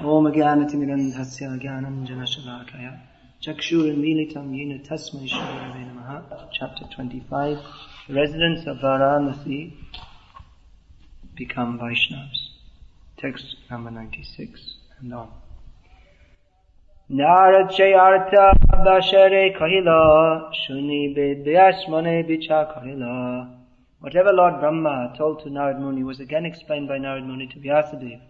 Om Jnanatimidandhasya Jnananjanashalakaya Chakshurunmilitam Yena Tasmai Shri Gurave Namaha. Chapter 25. The residents of Varanasi become Vaishnavas. Text number 96 and on. Narachayartha Bashare Kahila Shuni Bedyasmane Bicha Kahila. Whatever Lord Brahma told to Narad Muni was again explained by Narad Muni to Vyasadeva.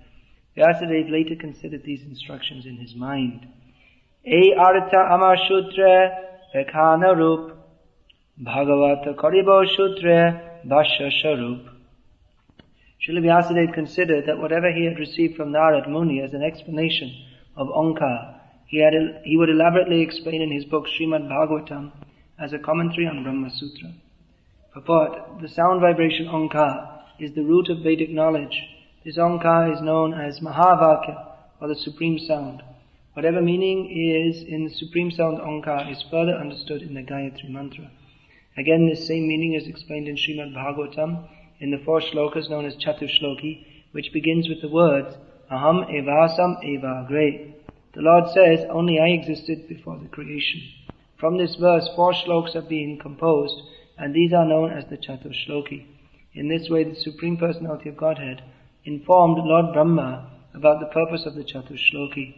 Vyasadeva later considered these instructions in his mind. E Artha Amar Shutre Ekhana Rup Bhagavata Karibo Shutre Bhashya Sharup. Srila Vyasadeva considered that whatever he had received from Narad Muni as an explanation of Onkar, he would elaborately explain in his book Srimad Bhagavatam as a commentary on Brahma Sutra. Purport: the sound vibration Onkar is the root of Vedic knowledge. This Onkar is known as Mahavakya, or the supreme sound. Whatever meaning is in the supreme sound Onkar is further understood in the Gayatri mantra. Again, this same meaning is explained in Srimad Bhagavatam in the 4 shlokas known as Chatushloki, which begins with the words Aham evasam eva agre. The Lord says, only I existed before the creation. From this verse, 4 shlokas have been composed, and these are known as the Chatushloki. In this way, the Supreme Personality of Godhead informed Lord Brahma about the purpose of the Chatushloki.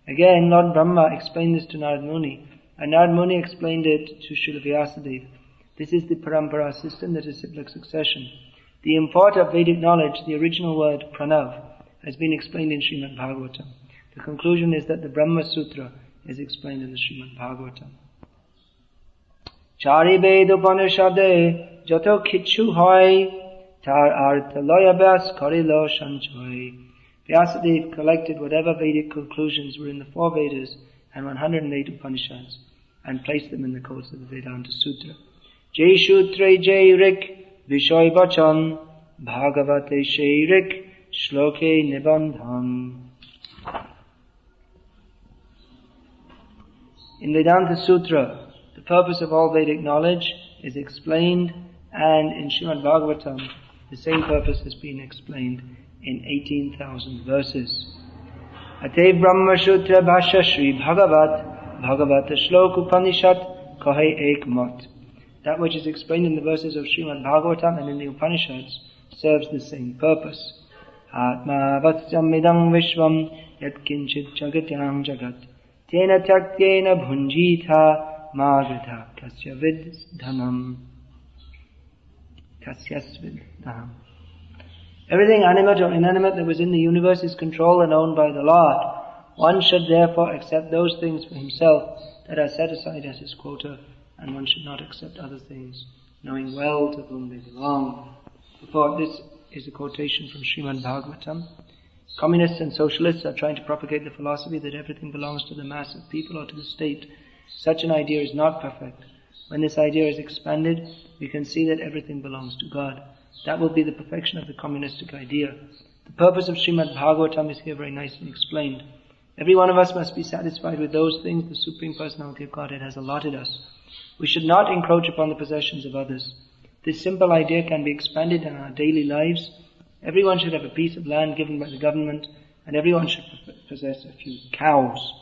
Again, Lord Brahma explained this to Narad Muni, and Narad Muni explained it to Srila Vyasadeva. This is the Parampara system, that is cyclic succession. The import of Vedic knowledge, the original word Pranav, has been explained in Srimad Bhagavatam. The conclusion is that the Brahma Sutra is explained in the Srimad Bhagavatam. Chari Ved Upanishade Jato Kichu Hoy Tar Artha Loyabas Karilo Shanchoy. Vyasadeva collected whatever Vedic conclusions were in the 4 Vedas and 108 Upanishads and placed them in the codes of the Vedanta Sutra. Jai Shutre Jai Rik Vishoy Bachan Bhagavate Shairik Shloke Nibandhan. In Vedanta Sutra, the purpose of all Vedic knowledge is explained, and in Srimad Bhagavatam, the same purpose has been explained in 18,000 verses. Atev Brahma Sutra Bhashya Shri Bhagavat Bhagavata Shlok Upanishad Kahe Ek Mat. That which is explained in the verses of Srimad Bhagavatam and in the Upanishads serves the same purpose. Atma Vatsyam Idam Vishvam Yat Kinchit Jagatyam Jagat Tena Taktena Bhunjita Magritha Kasyavid Dhanam. Kasyasvid Dhanam. Everything animate or inanimate that was in the universe is controlled and owned by the Lord. One should therefore accept those things for himself that are set aside as his quota, and one should not accept other things, knowing well to whom they belong. Before this is a quotation from Srimad Bhagavatam. Communists and socialists are trying to propagate the philosophy that everything belongs to the mass of people or to the state. Such an idea is not perfect. When this idea is expanded, we can see that everything belongs to God. That will be the perfection of the communistic idea. The purpose of Srimad Bhagavatam is here very nicely explained. Every one of us must be satisfied with those things the Supreme Personality of Godhead has allotted us. We should not encroach upon the possessions of others. This simple idea can be expanded in our daily lives. Everyone should have a piece of land given by the government, and everyone should possess a few cows.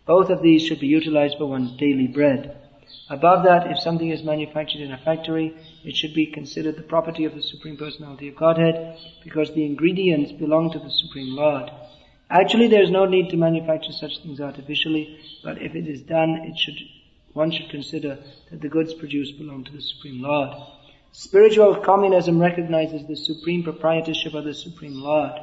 Both of these should be utilized for one's daily bread. Above that, if something is manufactured in a factory, it should be considered the property of the Supreme Personality of Godhead, because the ingredients belong to the Supreme Lord. Actually, there is no need to manufacture such things artificially, but if it is done, one should consider that the goods produced belong to the Supreme Lord. Spiritual communism recognizes the supreme proprietorship of the Supreme Lord,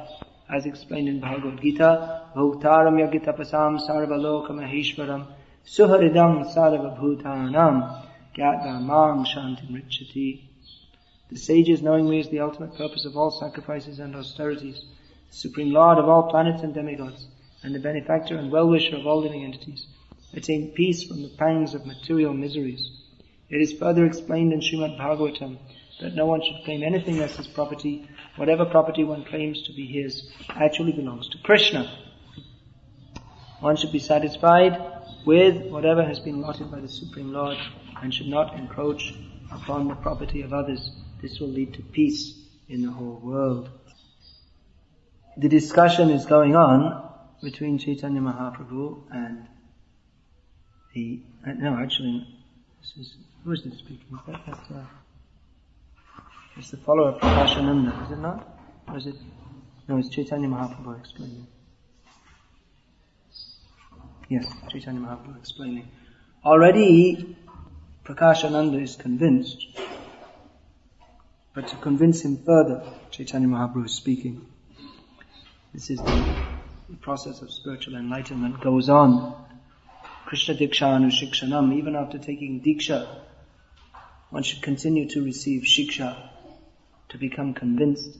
as explained in Bhagavad Gita, Bhuktaram Yagitapasam Sarvaloka Maheshwaram Suharidam Sarva Bhutanam Gyatva Mam Shantim Richati. The sages, knowing me is the ultimate purpose of all sacrifices and austerities, the Supreme Lord of all planets and demigods, and the benefactor and well-wisher of all living entities, attain peace from the pangs of material miseries. It is further explained in Srimad Bhagavatam that no one should claim anything as his property. Whatever property one claims to be his actually belongs to Krishna. One should be satisfied with whatever has been allotted by the Supreme Lord and should not encroach upon the property of others. This will lead to peace in the whole world. The discussion is going on between Chaitanya Mahaprabhu and the... no, actually, who is this speaking? It's the follower of Prakashananda, is it not? Or is it... No, it's Chaitanya Mahaprabhu explaining. Yes, Chaitanya Mahaprabhu explaining. Already, Prakashananda is convinced, but to convince him further, Chaitanya Mahaprabhu is speaking. This is the process of spiritual enlightenment goes on. Krishna Diksha Anushikshanam, even after taking Diksha, one should continue to receive Shiksha to become convinced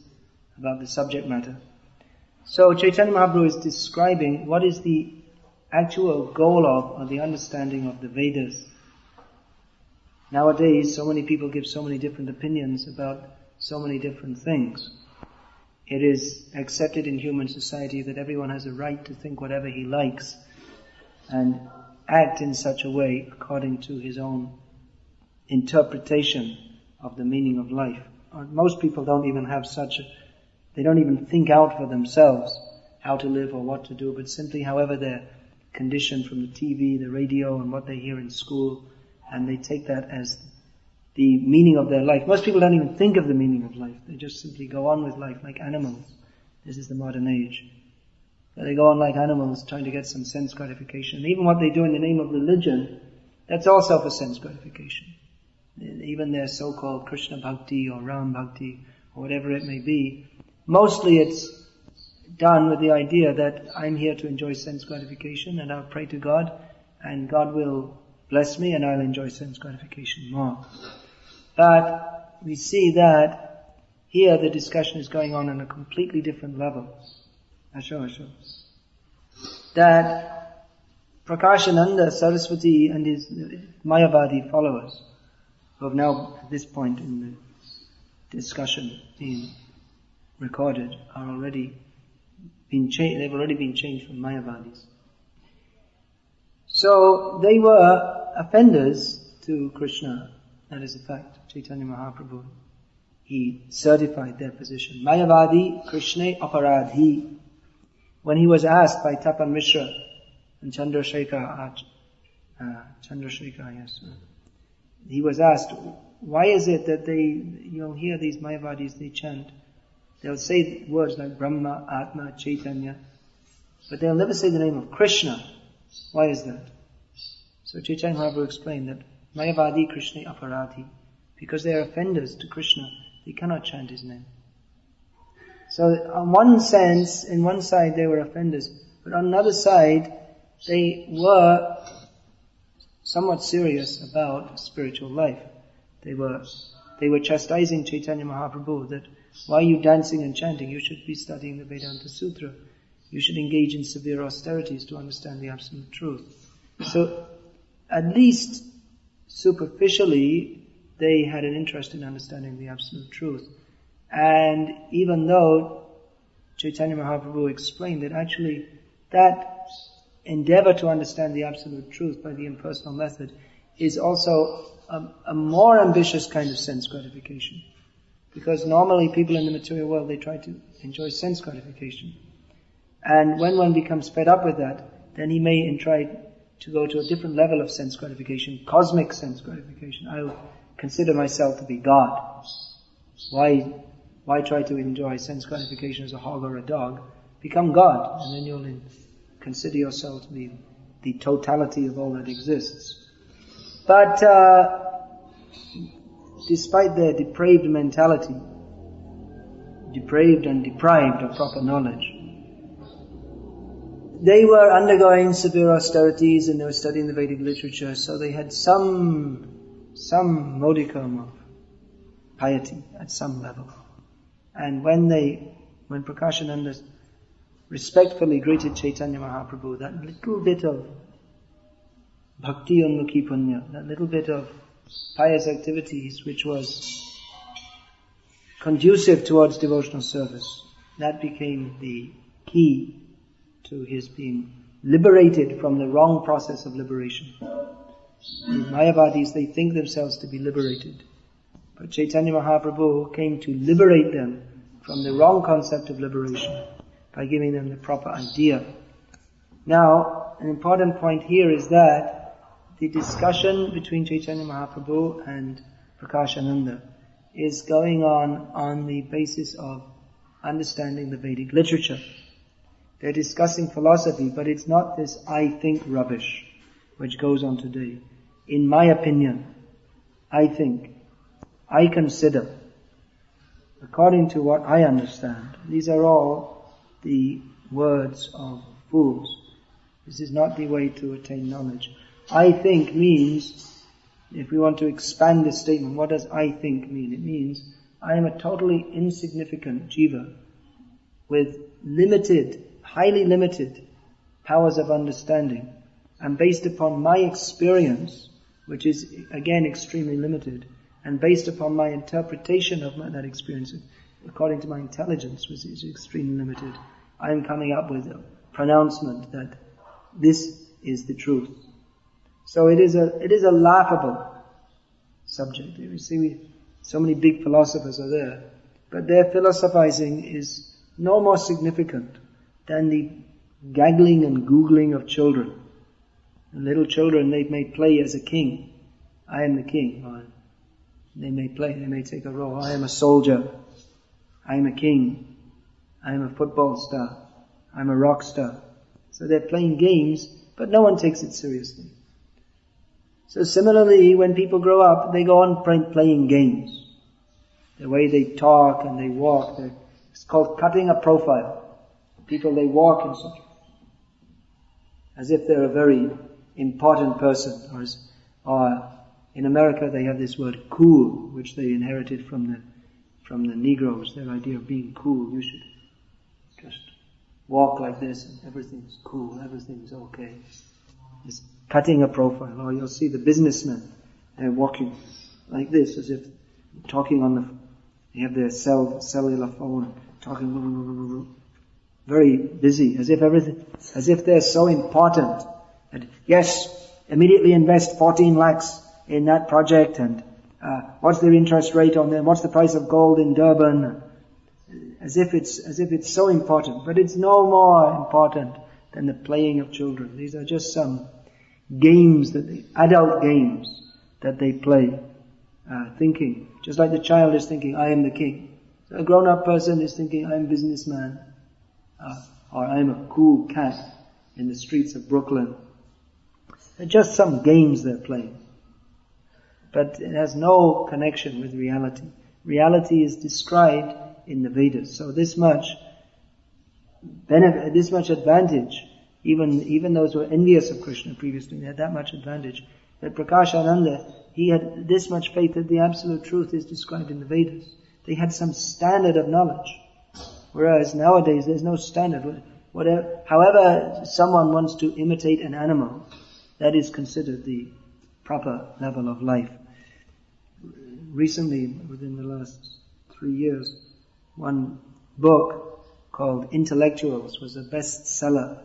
about the subject matter. So Chaitanya Mahaprabhu is describing what is the actual goal of or the understanding of the Vedas. Nowadays, so many people give so many different opinions about so many different things. It is accepted in human society that everyone has a right to think whatever he likes and act in such a way according to his own interpretation of the meaning of life. Most people don't even have they don't even think out for themselves how to live or what to do, but simply however they're conditioned from the TV, the radio, and what they hear in school, and they take that as the meaning of their life. Most people don't even think of the meaning of life. They just simply go on with life like animals. This is the modern age. They go on like animals trying to get some sense gratification. And even what they do in the name of religion, that's also for sense gratification. Even their so-called Krishna Bhakti or Ram Bhakti or whatever it may be, mostly it's done with the idea that I'm here to enjoy sense gratification and I'll pray to God and God will bless me and I'll enjoy sense gratification more. But we see that here the discussion is going on a completely different level. Asho. That Prakashananda, Saraswati and his Mayavadi followers, who have now at this point in the discussion being recorded, are already been changed. They've already been changed from Mayavadis. So they were offenders to Krishna. That is a fact. Chaitanya Mahaprabhu, he certified their position. Mayavadi Krishna Aparadhi. When he was asked by Tapan Mishra and Chandrasekhar, yes, he was asked, why is it that they, hear these Mayavadis, they chant, they'll say words like Brahma, Atma, Chaitanya, but they'll never say the name of Krishna. Why is that? So Chaitanya Mahaprabhu explained that Mayavadi Krishna Aparadhi, because they are offenders to Krishna, they cannot chant his name. So on one sense, in one side they were offenders, but on another side, they were somewhat serious about spiritual life. They were chastising Chaitanya Mahaprabhu that, why are you dancing and chanting? You should be studying the Vedanta Sutra. You should engage in severe austerities to understand the absolute truth. So, at least superficially, they had an interest in understanding the absolute truth. And even though Chaitanya Mahaprabhu explained that actually that endeavor to understand the absolute truth by the impersonal method is also a more ambitious kind of sense gratification. Because normally people in the material world, they try to enjoy sense gratification. And when one becomes fed up with that, then he may try to go to a different level of sense gratification, cosmic sense gratification. I'll consider myself to be God. Why try to enjoy sense gratification as a hog or a dog? Become God, and then you'll consider yourself to be the totality of all that exists. But despite their depraved mentality, depraved and deprived of proper knowledge, they were undergoing severe austerities and they were studying the Vedic literature, so they had some modicum of piety at some level. And when Prakashananda respectfully greeted Chaitanya Mahaprabhu, that little bit of bhakti unmukhi punya, that little bit of pious activities which was conducive towards devotional service, that became the key to his being liberated from the wrong process of liberation. The Mayavadis, they think themselves to be liberated. But Chaitanya Mahaprabhu came to liberate them from the wrong concept of liberation by giving them the proper idea Now, an important point here is that the discussion between Chaitanya Mahaprabhu and Prakashananda is going on the basis of understanding the Vedic literature. They're discussing philosophy, but it's not this I think rubbish which goes on today. In my opinion, I think, I consider, according to what I understand. These are all the words of fools. This is not the way to attain knowledge. I think means, if we want to expand this statement, what does I think mean? It means I am a totally insignificant jiva with limited, highly limited powers of understanding, and based upon my experience, which is again extremely limited, and based upon my interpretation of that experience, according to my intelligence, which is extremely limited, I am coming up with a pronouncement that this is the truth. So it is a laughable subject. You see, so many big philosophers are there, but their philosophizing is no more significant than the gaggling and googling of children. The little children, they may play as a king. I am the king. Or they may play, they may take a role. I am a soldier. I am a king. I am a football star. I am a rock star. So they're playing games, but no one takes it seriously. So similarly, when people grow up, they go on playing games. The way they talk and they walk, it's called cutting a profile. People, they walk in such, as if they're a very important person. Or in America, they have this word cool, which they inherited from the Negroes. Their idea of being cool. You should just walk like this and everything's cool, everything's okay. It's cutting a profile. Or you'll see the businessmen, they're walking like this, as if talking they have their cellular phone, talking very busy, as if they're so important. And yes, immediately invest 14 lakhs in that project, and what's their interest rate on them? What's the price of gold in Durban? As if it's so important, but it's no more important than the playing of children. These are just some games, adult games that they play, thinking, just like the child is thinking, I am the king. So a grown-up person is thinking, I am a businessman, or I am a cool cat in the streets of Brooklyn. They're just some games they're playing. But it has no connection with reality. Reality is described in the Vedas. So this much benefit, this much advantage, even those who were envious of Krishna previously, they had that much advantage. That Prakashananda, he had this much faith that the absolute truth is described in the Vedas. They had some standard of knowledge. Whereas nowadays there's no standard. However someone wants to imitate an animal, that is considered the proper level of life. Recently, within the last 3 years, one book called Intellectuals was a bestseller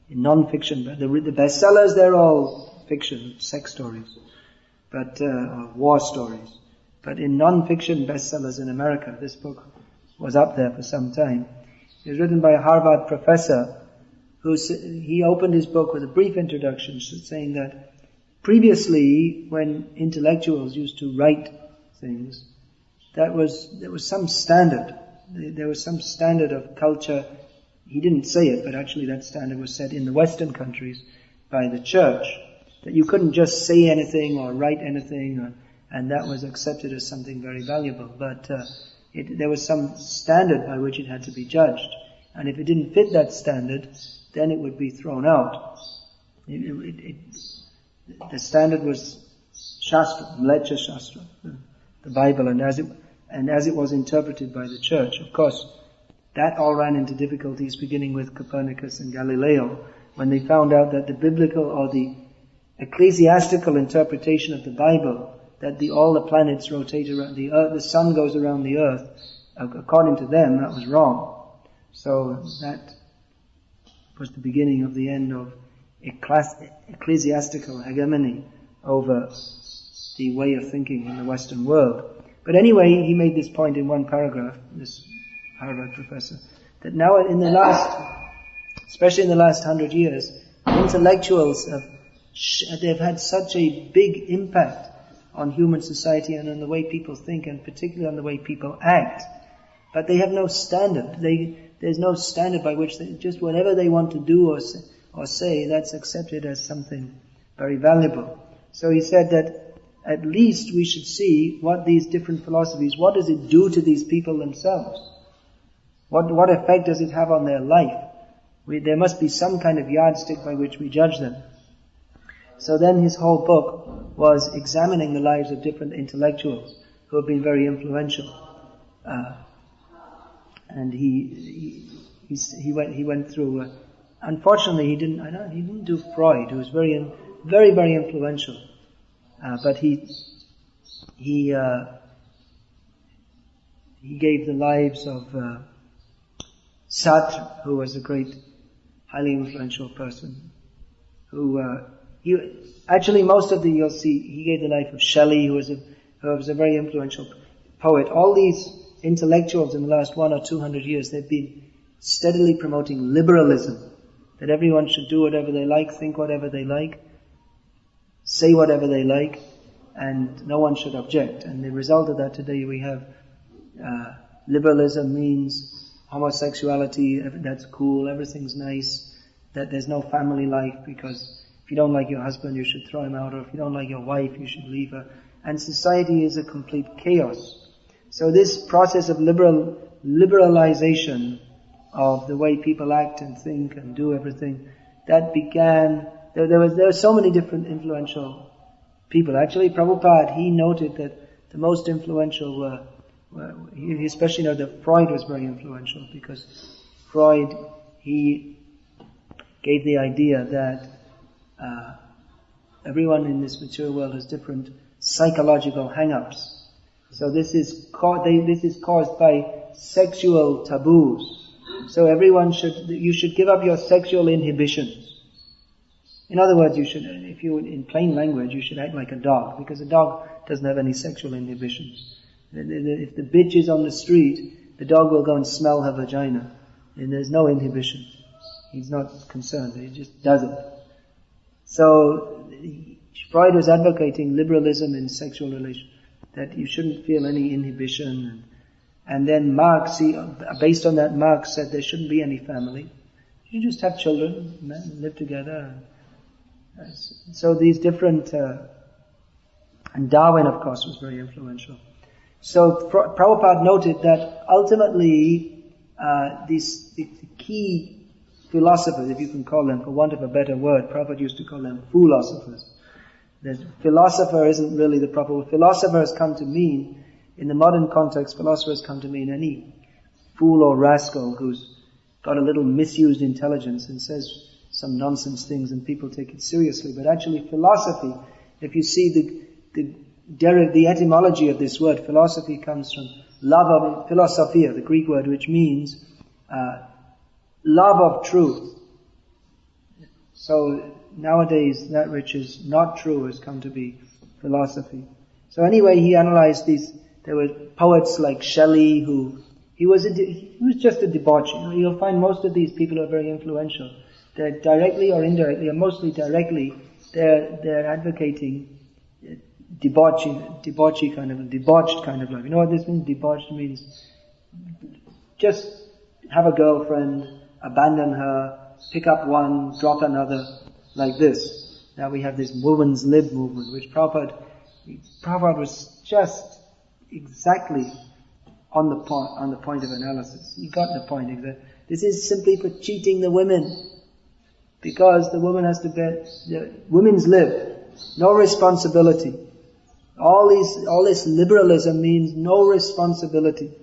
in non-fiction. But the bestsellers, they're all fiction, sex stories, but war stories. But in non-fiction bestsellers in America, this book was up there for some time. It was written by a Harvard professor he opened his book with a brief introduction saying that previously when intellectuals used to write things, there was some standard. There was some standard of culture. He didn't say it, but actually that standard was set in the Western countries by the church, that you couldn't just say anything or write anything, and that was accepted as something very valuable. But there was some standard by which it had to be judged. And if it didn't fit that standard, then it would be thrown out. The standard was Shastra, Mleccha Shastra, the Bible, and as it was interpreted by the church. Of course, that all ran into difficulties beginning with Copernicus and Galileo, when they found out that the biblical or the ecclesiastical interpretation of the Bible, that all the planets rotate around the earth, the sun goes around the earth, according to them, that was wrong. So that was the beginning of the end of ecclesiastical hegemony over the way of thinking in the Western world. But anyway, he made this point in one paragraph, this Harvard professor, that now especially in the last 100 years, intellectuals they've had such a big impact on human society and on the way people think, and particularly on the way people act. But they have no standard. There's no standard by which just whatever they want to do or say, that's accepted as something very valuable. So he said that at least we should see what these different philosophies, what does it do to these people themselves? What effect does it have on their life? There must be some kind of yardstick by which we judge them. So then his whole book was examining the lives of different intellectuals who have been very influential. And he went through. Unfortunately, he didn't do Freud, who was very, very influential. But he gave the lives of Sartre, who was a great, highly influential person. You'll see, he gave the life of Shelley, who was a very influential poet. All these intellectuals in the last 100 or 200 years, they've been steadily promoting liberalism, that everyone should do whatever they like, think whatever they like, say whatever they like, and no one should object. And the result of that today we have liberalism means homosexuality, that's cool, everything's nice, that there's no family life, because if you don't like your husband you should throw him out, or if you don't like your wife you should leave her. And society is a complete chaos. So this process of liberalization of the way people act and think and do everything, that began, there were so many different influential people. Actually, Prabhupada, he noted that the most influential were he especially noted that Freud was very influential, because Freud, he gave the idea that everyone in this material world has different psychological hang-ups. So this is caused by sexual taboos. So you should give up your sexual inhibitions. In other words, in plain language, you should act like a dog, because a dog doesn't have any sexual inhibitions. If the bitch is on the street, the dog will go and smell her vagina, and there's no inhibition. He's not concerned, he just does it. So Freud was advocating liberalism in sexual relations, that you shouldn't feel any inhibition. And then Marx, based on that, Marx said there shouldn't be any family. You just have children, live together. So these different, and Darwin, of course, was very influential. So Prabhupada noted that ultimately, the key philosophers, if you can call them, for want of a better word, Prabhupada used to call them philosophers. The philosopher isn't really the proper word. Philosopher has come to mean, in the modern context, philosophers come to mean any fool or rascal who's got a little misused intelligence and says some nonsense things and people take it seriously. But actually philosophy, if you see the etymology of this word, philosophy comes from love of philosophia, the Greek word, which means love of truth. So nowadays, that which is not true has come to be philosophy. So anyway, he analyzed these. There were poets like Shelley, he was just a debauch. You'll find most of these people are very influential. They're directly or indirectly, or mostly directly, they're advocating debauched kind of life. You know what this means? Debauched means just have a girlfriend, abandon her, pick up one, drop another, like this. Now we have this women's lib movement, which Prabhupada was just exactly on the point of analysis. He got the point. This is simply for cheating the women, because the woman has to bear the women's lib, no responsibility. All this liberalism means no responsibility.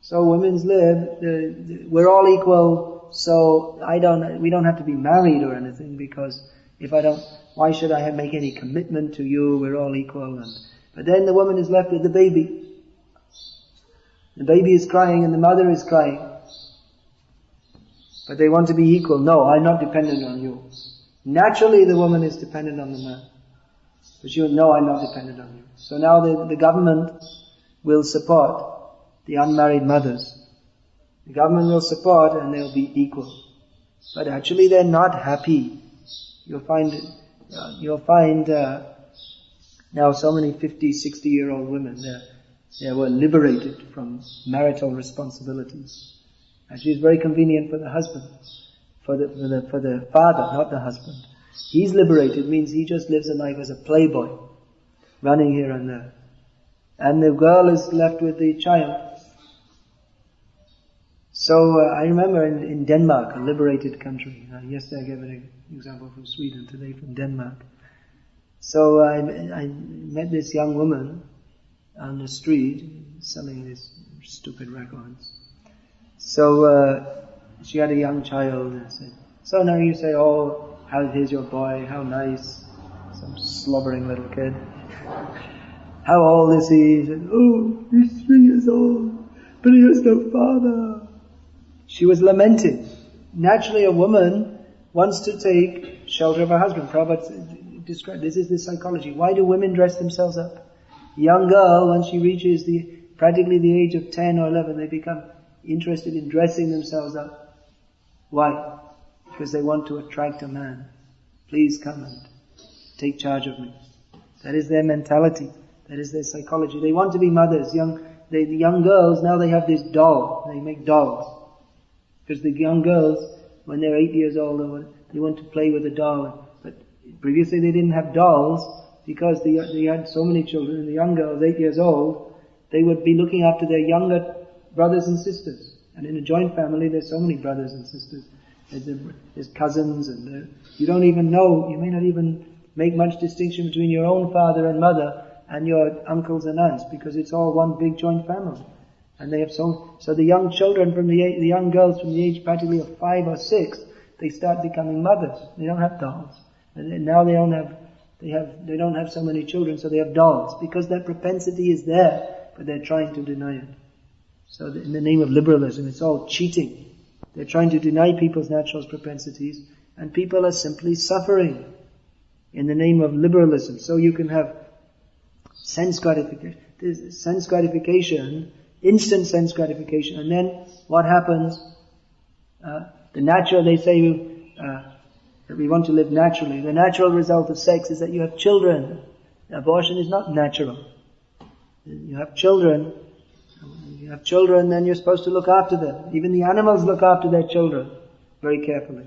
So women's lib, we're all equal. So we don't have to be married or anything, because why should I make any commitment to you? We're all equal. But then the woman is left with the baby. The baby is crying and the mother is crying. But they want to be equal. No, I'm not dependent on you. Naturally the woman is dependent on the man. But no, I'm not dependent on you. So now the government will support the unmarried mothers. The government will support and they'll be equal. but actually they're not happy. You'll find now so many 50, 60-year-old women, they were liberated from marital responsibilities. Actually, it's very convenient for the husband, for the father, not the husband. He's liberated, means he just lives a life as a playboy, running here and there. And the girl is left with the child. So I remember in Denmark, a liberated country. Yesterday I gave an example from Sweden, today from Denmark. So I met this young woman on the street selling these stupid records. So she had a young child and said, so now you say, oh, here's your boy, how nice. Some slobbering little kid. How old is he? He said, oh, he's 3 years old, but he has no father. She was lamenting. Naturally a woman wants to take shelter of her husband. Prabhupada described, this is the psychology. Why do women dress themselves up? A young girl, when she reaches practically the age of 10 or 11, they become interested in dressing themselves up. Why? Because they want to attract a man. Please come and take charge of me. That is their mentality. That is their psychology. They want to be mothers. The young girls, now they have this doll. They make dolls. Because the young girls, when they're 8 years old, they want to play with a doll. But previously they didn't have dolls because they had so many children. And the young girls, 8 years old, they would be looking after their younger brothers and sisters. And in a joint family, there's so many brothers and sisters. There's cousins, and you don't even know, you may not even make much distinction between your own father and mother and your uncles and aunts, because it's all one big joint family. And they have so the young children the young girls from the age practically of 5 or 6, they start becoming mothers. They don't have dolls. And now they don't have so many children, so they have dolls. Because that propensity is there, but they're trying to deny it. So in the name of liberalism, it's all cheating. They're trying to deny people's natural propensities, and people are simply suffering in the name of liberalism. So you can have sense gratification, instant sense gratification, and then what happens? They say that we want to live naturally. The natural result of sex is that you have children. Abortion is not natural. You have children, then you're supposed to look after them. Even the animals look after their children very carefully.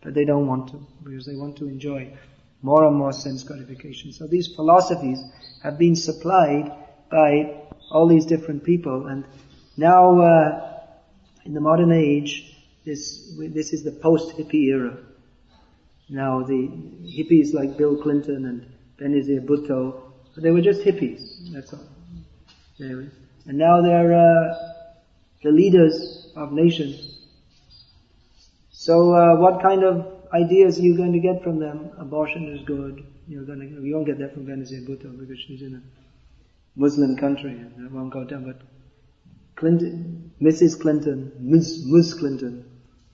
But they don't want to, because they want to enjoy more and more sense gratification. So these philosophies have been supplied by all these different people. And now, in the modern age, this is the post-hippie era. Now the hippies like Bill Clinton and Benazir Bhutto, they were just hippies, that's all. And now they're the leaders of nations. So what kind of ideas are you going to get from them? Abortion is good. You won't get that from Benazir Bhutto because she's in a Muslim country and that won't go down. But Mrs. Clinton, Ms. Clinton,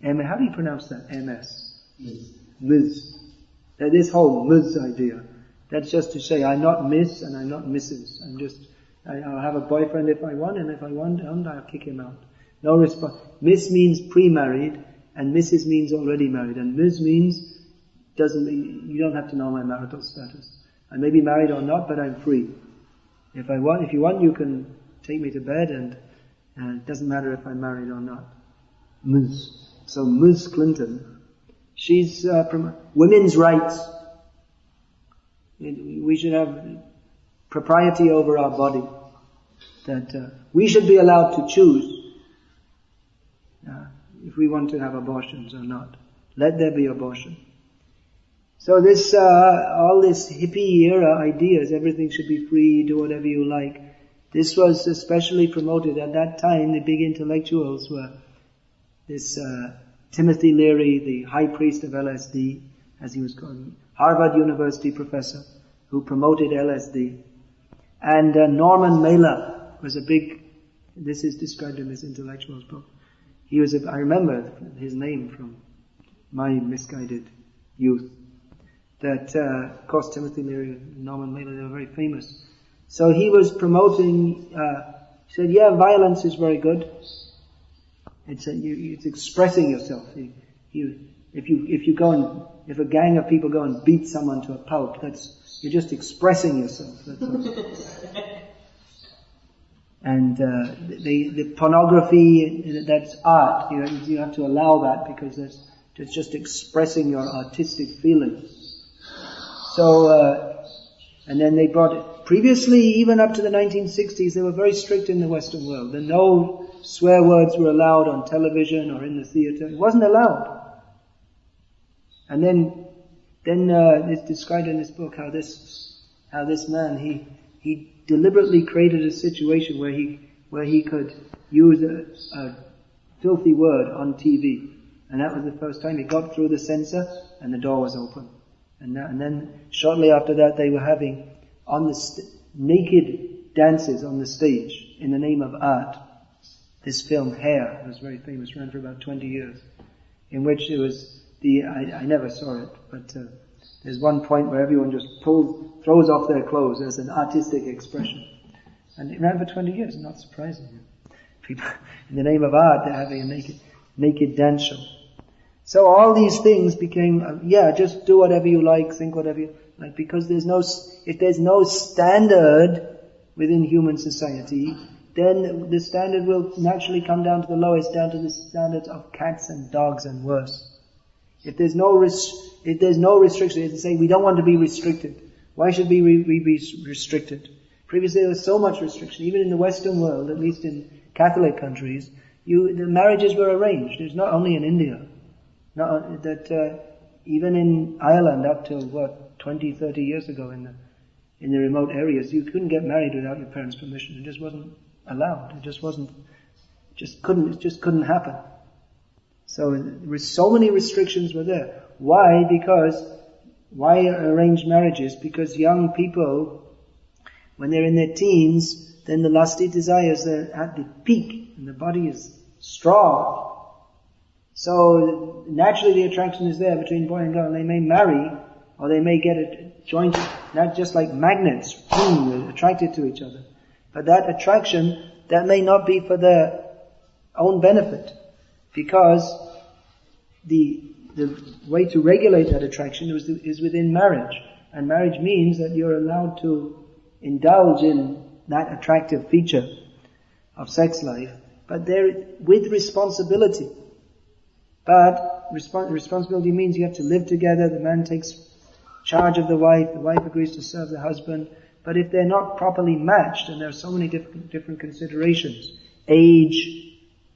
how do you pronounce that? MS? Ms. This whole Ms idea, that's just to say I'm not Miss and I'm not Mrs. I'll have a boyfriend if I want, and if I want, I'll kick him out. No response. Miss means pre-married, and Mrs. means already married, and Ms means you don't have to know my marital status. I may be married or not, but I'm free. If you want, you can take me to bed, and it doesn't matter if I'm married or not. Ms. So Ms. Clinton, she's women's rights. We should have propriety over our body. That we should be allowed to choose if we want to have abortions or not. Let there be abortion. So this, all this hippie era ideas, everything should be free, do whatever you like. This was especially promoted at that time. The big intellectuals were this Timothy Leary, the high priest of LSD, as he was called, Harvard University professor, who promoted LSD. And Norman Mailer was this is described in this intellectual's book. I remember his name from my misguided youth. That, of course, Timothy Leary and Norman Mailer, they were very famous. So he was promoting, he said, violence is very good. It's expressing yourself. if a gang of people go and beat someone to a pulp, you're just expressing yourself. That's all. And the pornography, that's art. You have to allow that because it's just expressing your artistic feelings. So, and then they brought it. Previously, even up to the 1960s, they were very strict in the Western world. And no swear words were allowed on television or in the theater. It wasn't allowed. And then it's described in this book how this man, he deliberately created a situation where he could use a filthy word on TV. And that was the first time he got through the censor and the door was open. And then shortly after that they were having on the naked dances on the stage in the name of art. This film Hair was very famous, ran for about 20 years, in which it was I never saw it, but there's one point where everyone just throws off their clothes as an artistic expression. And it ran for 20 years, not surprising. People, in the name of art, they're having a naked dance show. So all these things became, just do whatever you like, think whatever you like, because if there's no standard within human society, then the standard will naturally come down to the lowest, down to the standards of cats and dogs and worse. If there's no restriction, they say we don't want to be restricted. Why should we be restricted? Previously there was so much restriction, even in the Western world, at least in Catholic countries, the marriages were arranged. It's not only in India. Even in Ireland up till 20, 30 years ago in the remote areas, you couldn't get married without your parents' permission. It just wasn't allowed. It just couldn't happen. So many restrictions were there. Why? Why arrange marriages? Because young people, when they're in their teens, then the lusty desires are at the peak and the body is strong. So naturally the attraction is there between boy and girl, and they may marry or they may get it joined, not just like magnets, attracted to each other. But that attraction, that may not be for their own benefit, because the way to regulate that attraction is within marriage. And marriage means that you're allowed to indulge in that attractive feature of sex life, but with responsibility. But responsibility means you have to live together, the man takes charge of the wife agrees to serve the husband. But if they're not properly matched, and there are so many different considerations, age,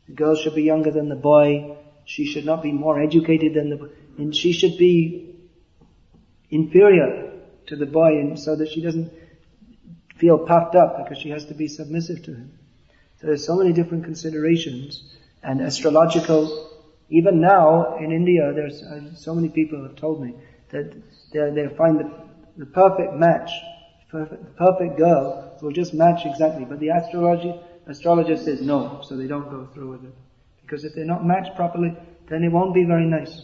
the girl should be younger than the boy, she should not be more educated and she should be inferior to the boy, and so that she doesn't feel puffed up because she has to be submissive to him. So there's so many different considerations, and astrological. Even now in India, there's so many people have told me that they find the perfect match, the perfect girl will just match exactly, but the astrologer says no, so they don't go through with it. Because if they're not matched properly, then it won't be very nice.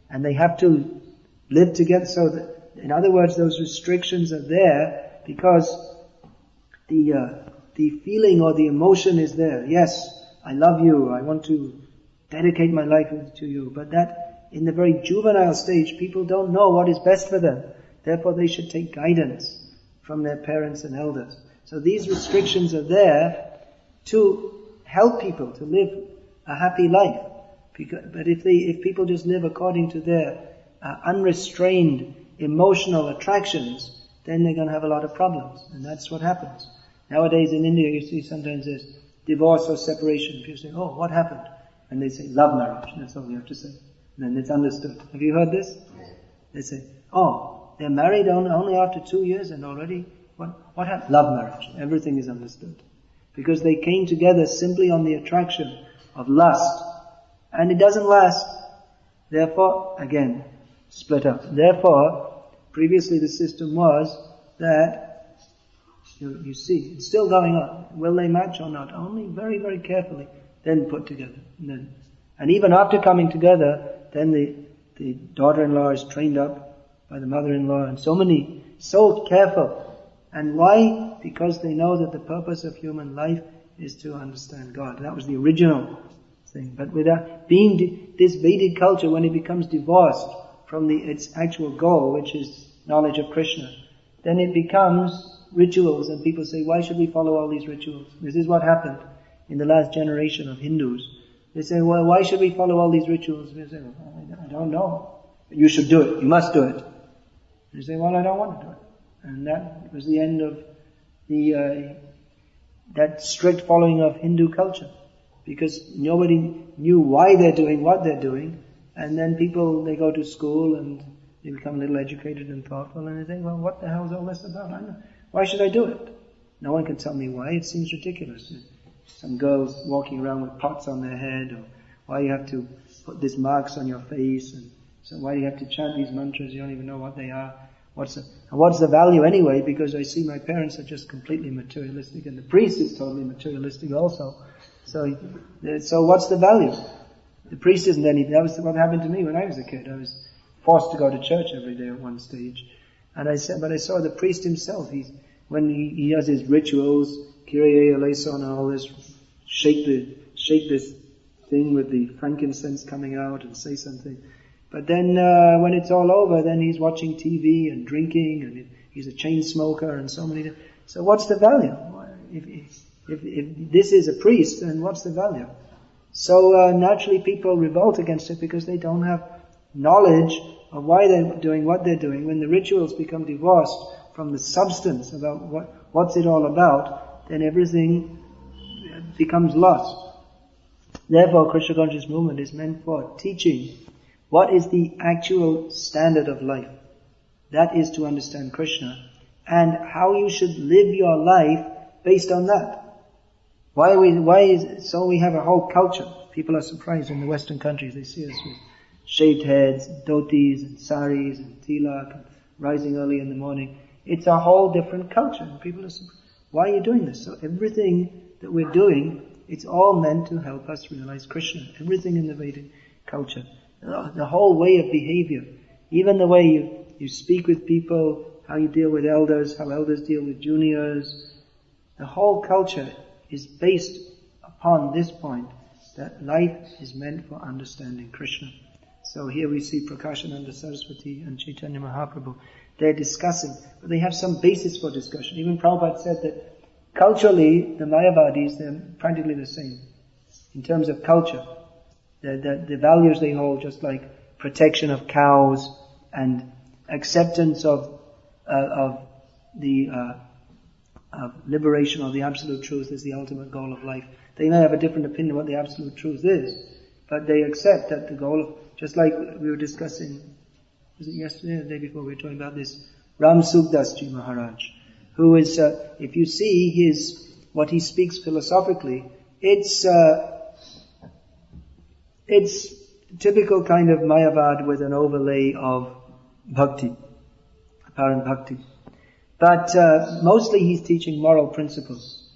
And they have to live together, so that, in other words, those restrictions are there because the feeling or the emotion is there. Yes, I love you, I want to dedicate my life to you, but that in the very juvenile stage, people don't know what is best for them. Therefore they should take guidance from their parents and elders. So these restrictions are there to help people to live a happy life. But if people just live according to their unrestrained emotional attractions, then they're going to have a lot of problems. And that's what happens. Nowadays in India you see sometimes there's divorce or separation. People say, oh, what happened? And they say, love marriage. That's all you have to say. And then it's understood. Have you heard this? They say, oh, they're married only after 2 years and already, what happened? Love marriage. Everything is understood. Because they came together simply on the attraction of lust. And it doesn't last. Therefore, again, split up. Therefore, previously the system was that, you see, it's still going on. Will they match or not? Only very, very carefully, then put together. And even after coming together, then the daughter-in-law is trained up by the mother-in-law, and so careful. And why? Because they know that the purpose of human life is to understand God. That was the original thing. But without being this Vedic culture, when it becomes divorced from its actual goal, which is knowledge of Krishna, then it becomes rituals, and people say, why should we follow all these rituals? This is what happened in the last generation of Hindus. They say, well, why should we follow all these rituals? We say, well, I don't know. You should do it. You must do it. They say, well, I don't want to do it. And that was the end of that strict following of Hindu culture. Because nobody knew why they're doing what they're doing. And then people, they go to school and they become a little educated and thoughtful, and they think, well, what the hell is all this about? Why should I do it? No one can tell me why. It seems ridiculous. Some girls walking around with pots on their head, or why you have to put these marks on your face, and so why do you have to chant these mantras? You don't even know what they are. What's the value anyway? Because I see my parents are just completely materialistic, and the priest is totally materialistic also. So what's the value? The priest isn't anything. That was what happened to me when I was a kid. I was forced to go to church every day at one stage. And I saw the priest himself. When he does his rituals, Kyrie eleison and all this, shake this thing with the frankincense coming out and say something. But then when it's all over, then he's watching TV and drinking, and he's a chain smoker and so many. So what's the value? If this is a priest, then what's the value? So naturally people revolt against it because they don't have knowledge of why they're doing what they're doing. When the rituals become divorced from the substance about what's it all about, then everything becomes lost. Therefore, Krishna conscious movement is meant for teaching what is the actual standard of life. That is to understand Krishna, and how you should live your life based on that. We have a whole culture. People are surprised in the Western countries. They see us with shaved heads, dhotis and saris and tilak, and rising early in the morning. It's a whole different culture. And people are surprised. Why are you doing this? So everything that we're doing, it's all meant to help us realize Krishna. Everything in the Vedic culture. The whole way of behavior. Even the way you speak with people, how you deal with elders, how elders deal with juniors. The whole culture is based upon this point, that life is meant for understanding Krishna. So here we see Prakashananda Saraswati and Chaitanya Mahaprabhu. They're discussing, but they have some basis for discussion. Even Prabhupada said that culturally, the Mayavadis, they're practically the same. In terms of culture, the values they hold, just like protection of cows and acceptance of liberation of the absolute truth is the ultimate goal of life. They may have a different opinion what the absolute truth is, but they accept that the goal of, just like we were discussing, was it yesterday or the day before, we were talking about this Ram Sukhdasji Maharaj, who is, if you see what he speaks philosophically, it's typical kind of Mayavad with an overlay of Bhakti, apparent Bhakti. But mostly he's teaching moral principles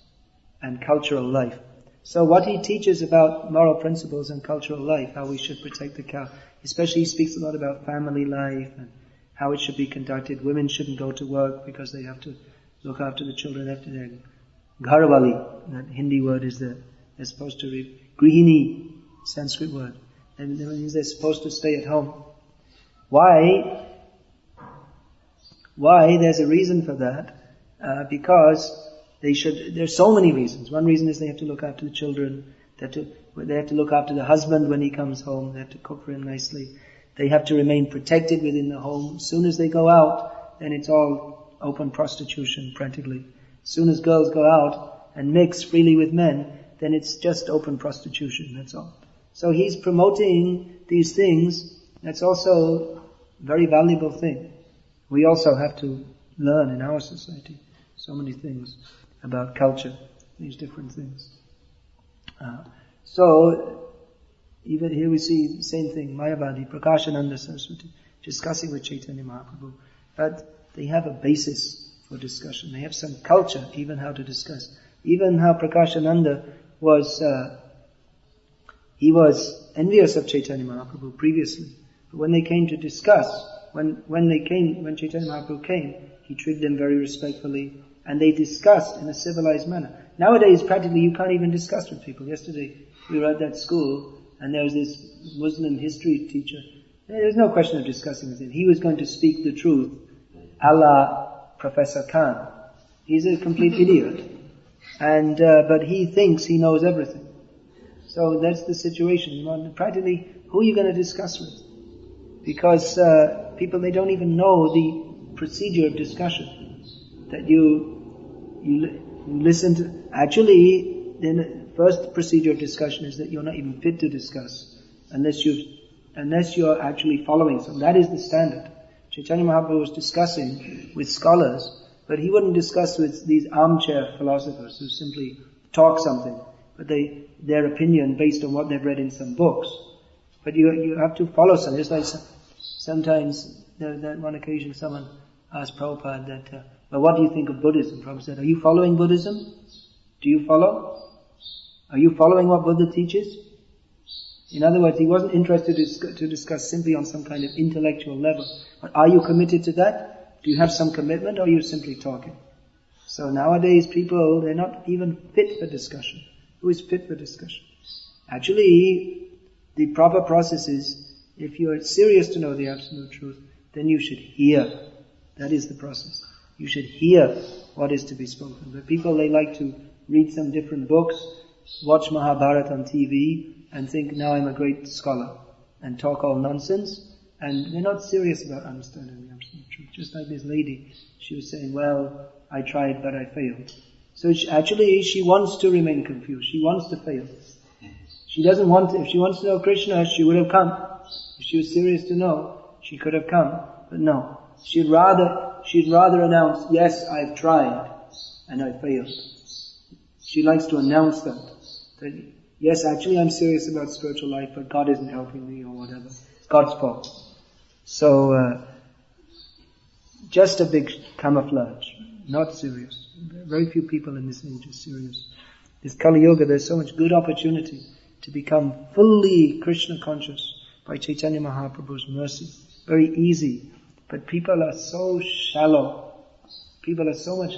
and cultural life. So what he teaches about moral principles and cultural life, how we should protect the cow, especially he speaks a lot about family life and how it should be conducted. Women shouldn't go to work because they have to look after the children after their gharwali. That Hindi word is they're supposed to read. Grihini, Sanskrit word. And that means they're supposed to stay at home. Why? There's a reason for that. Because there's so many reasons. One reason is they have to look after the children. They have to look after the husband when he comes home. They have to cook for him nicely. They have to remain protected within the home. As soon as they go out, then it's all open prostitution practically. As soon as girls go out and mix freely with men, then it's just open prostitution, that's all. So he's promoting these things. That's also a very valuable thing. We also have to learn in our society so many things about culture, these different things. So, even here we see the same thing, Mayavadi, Prakashananda Saraswati, discussing with Chaitanya Mahaprabhu. But they have a basis for discussion. They have some culture, even how to discuss. Even how Prakashananda he was envious of Chaitanya Mahaprabhu previously. But when they came to discuss, when Chaitanya Mahaprabhu came, he treated them very respectfully, and they discussed in a civilized manner. Nowadays, practically, you can't even discuss with people. Yesterday, we were at that school, and there was this Muslim history teacher. There's no question of discussing with him. He was going to speak the truth, a la Professor Khan. He's a complete idiot, and but he thinks he knows everything. So that's the situation. Practically, who are you going to discuss with? Because people, they don't even know the procedure of discussion. That you listen to. Actually, the first procedure of discussion is that you're not even fit to discuss unless you're actually following. So that is the standard. Chaitanya Mahaprabhu was discussing with scholars, but he wouldn't discuss with these armchair philosophers who simply talk something, but their opinion based on what they've read in some books. But you have to follow something. It's like sometimes, that one occasion someone asked Prabhupada that, well, what do you think of Buddhism? Prabhupada said, are you following Buddhism? Do you follow? Are you following what Buddha teaches? In other words, he wasn't interested to discuss simply on some kind of intellectual level. But are you committed to that? Do you have some commitment, or are you simply talking? So nowadays people, they're not even fit for discussion. Who is fit for discussion? Actually, the proper process is, if you are serious to know the absolute truth, then you should hear. That is the process. You should hear what is to be spoken. But people, they like to read some different books, watch Mahabharata on TV, and think, now I'm a great scholar, and talk all nonsense, and they're not serious about understanding the absolute truth. Just like this lady, she was saying, well, I tried, but I failed. So she wants to remain confused. She wants to fail. She doesn't want to. If she wants to know Krishna, she would have come. If she was serious to know, she could have come. But no. She'd rather announce, yes, I've tried, and I failed. She likes to announce that yes, actually I'm serious about spiritual life, but God isn't helping me, or whatever. It's God's fault. So, just a big camouflage. Not serious. Very few people in this age are serious. This Kali Yuga, there's so much good opportunity to become fully Krishna conscious by Chaitanya Mahaprabhu's mercy. Very easy. But people are so shallow. People are so much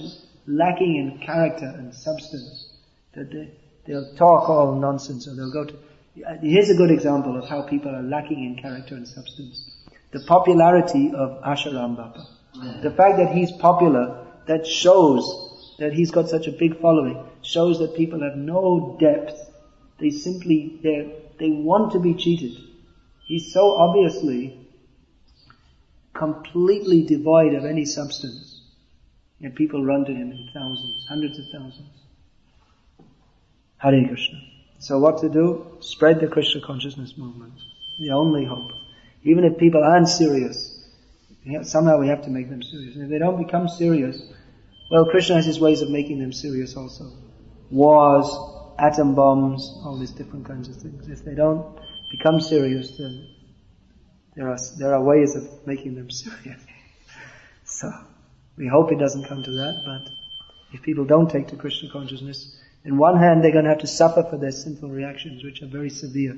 lacking in character and substance that they'll talk all nonsense, or they'll go to... Here's a good example of how people are lacking in character and substance. The popularity of Asharam Bappa. The fact that he's popular, that shows that he's got such a big following, shows that people have no depth. They want to be cheated. He's so obviously completely devoid of any substance. And people run to him in thousands, hundreds of thousands. Hare Krishna. So what to do? Spread the Krishna consciousness movement. The only hope. Even if people aren't serious, somehow we have to make them serious. And if they don't become serious, well, Krishna has his ways of making them serious also. Wars, atom bombs, all these different kinds of things. If they don't become serious, then there are ways of making them serious. So, we hope it doesn't come to that, but if people don't take to Krishna consciousness, on one hand they're going to have to suffer for their sinful reactions, which are very severe.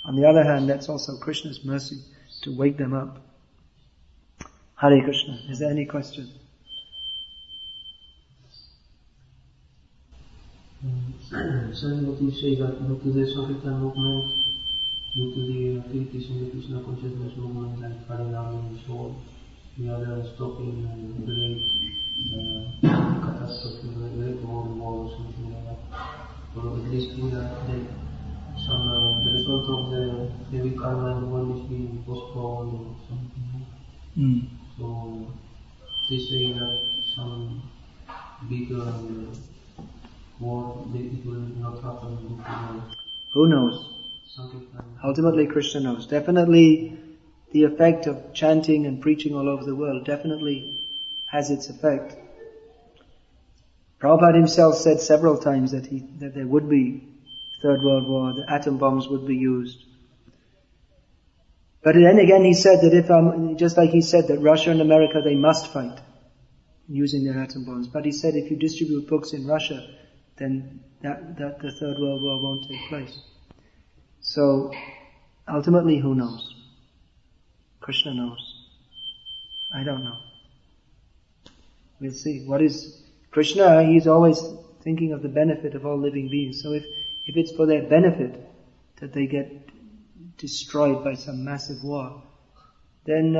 On the other hand, that's also Krishna's mercy to wake them up. Hare Krishna. Is there any question? So what you say that due to the Sankirtan movement, due to the activities in the Krishna consciousness movement, like Harinam and so on, we are stopping a great catastrophe, a great world war or something like that. Or at least we are dead. The result of the heavy karma in the world is being postponed or something. So they say that some bigger war, it will not happen. Who knows? Ultimately Krishna knows. Definitely the effect of chanting and preaching all over the world definitely has its effect. Prabhupada himself said several times that there would be Third World War, the atom bombs would be used. But then again he said that just like he said that Russia and America, they must fight using their atom bombs. But he said if you distribute books in Russia, then that the Third World War won't take place. So, ultimately who knows? Krishna knows. I don't know. We'll see. What is Krishna? He's always thinking of the benefit of all living beings. So if it's for their benefit that they get destroyed by some massive war, then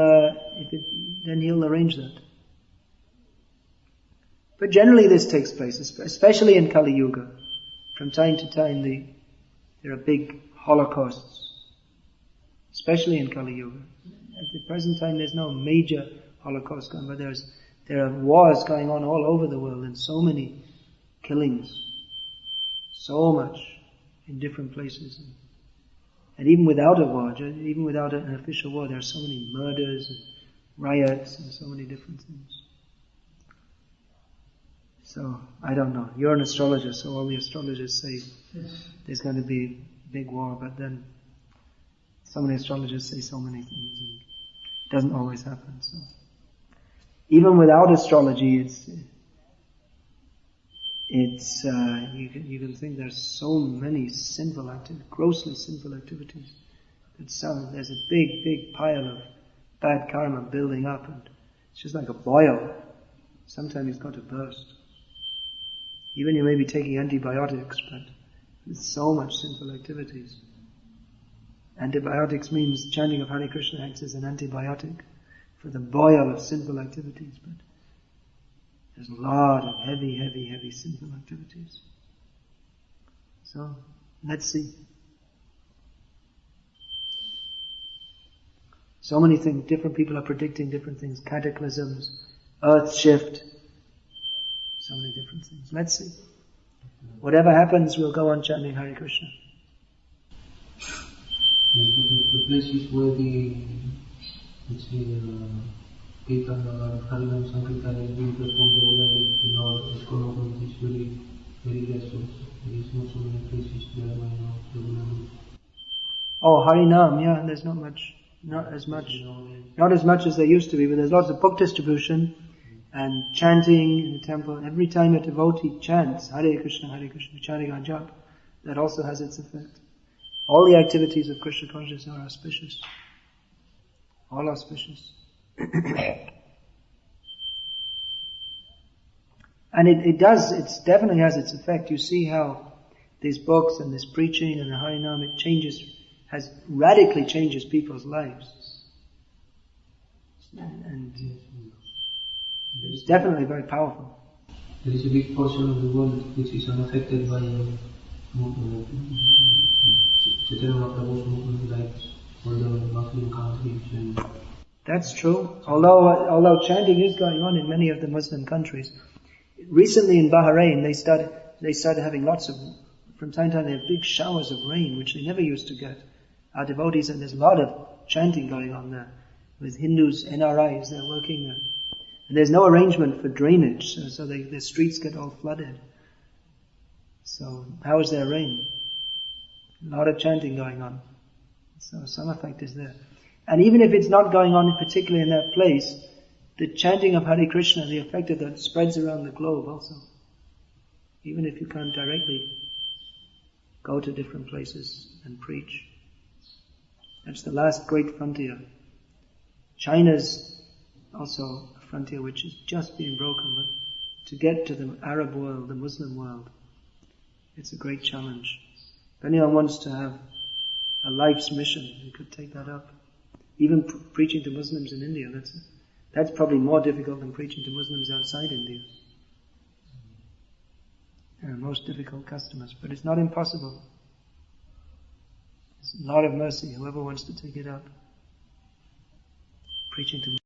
he'll arrange that. But generally this takes place, especially in Kali Yuga. From time to time there are big holocausts, especially in Kali Yuga. At the present time there's no major holocaust going, but there are wars going on all over the world, and so many killings, so much in different places. And even without a war, even without an official war, there are so many murders and riots and so many different things. So, I don't know. You're an astrologer, so all the astrologers say there's going to be a big war, but then so many astrologers say so many things, and it doesn't always happen. So, even without astrology, you can think there's so many sinful activities, grossly sinful activities. There's a big pile of bad karma building up, and it's just like a boil. Sometimes it's got to burst. Even you may be taking antibiotics, but there's so much sinful activities. Antibiotics means chanting of Hare Krishna acts as an antibiotic for the boil of sinful activities, but there's a lot of heavy sinful activities. So, let's see. So many things, different people are predicting different things, cataclysms, earth shift, so many different things. Let's see. Whatever happens, we'll go on chanting Hare Krishna. Yes, but the places where let's say, Kirtan or Harinam Sankirtan is being performed in our ISKCON movement is very less also. There is not so many places where I know regularly. Oh, Harinam, yeah, there's not as much as there used to be, but there's lots of book distribution and chanting in the temple. Every time a devotee chants Hare Krishna, chanting on japa, that also has its effect. All the activities of Krishna consciousness are auspicious. All auspicious. And it definitely has its effect. You see how these books and this preaching and the Harinam, has radically changes people's lives. And it's definitely very powerful. There is a big portion of the world which is unaffected by Chaitanya Mahaprabhu's movement, like all the Muslim countries and... That's true. Although chanting is going on in many of the Muslim countries. Recently in Bahrain, they started having from time to time they have big showers of rain, which they never used to get. Our devotees, and there's a lot of chanting going on there. With Hindus, NRIs, they're working there. And there's no arrangement for drainage, so the streets get all flooded. So, how is there rain? A lot of chanting going on. So some effect is there. And even if it's not going on particularly in that place, the chanting of Hare Krishna, the effect of that spreads around the globe also. Even if you can't directly go to different places and preach. That's the last great frontier. China's also a frontier which is just being broken, but to get to the Arab world, the Muslim world, it's a great challenge. If anyone wants to have a life's mission, you could take that up. Even preaching to Muslims in India, that's probably more difficult than preaching to Muslims outside India. They're most difficult customers, but it's not impossible. It's a lot of mercy, whoever wants to take it up. Preaching to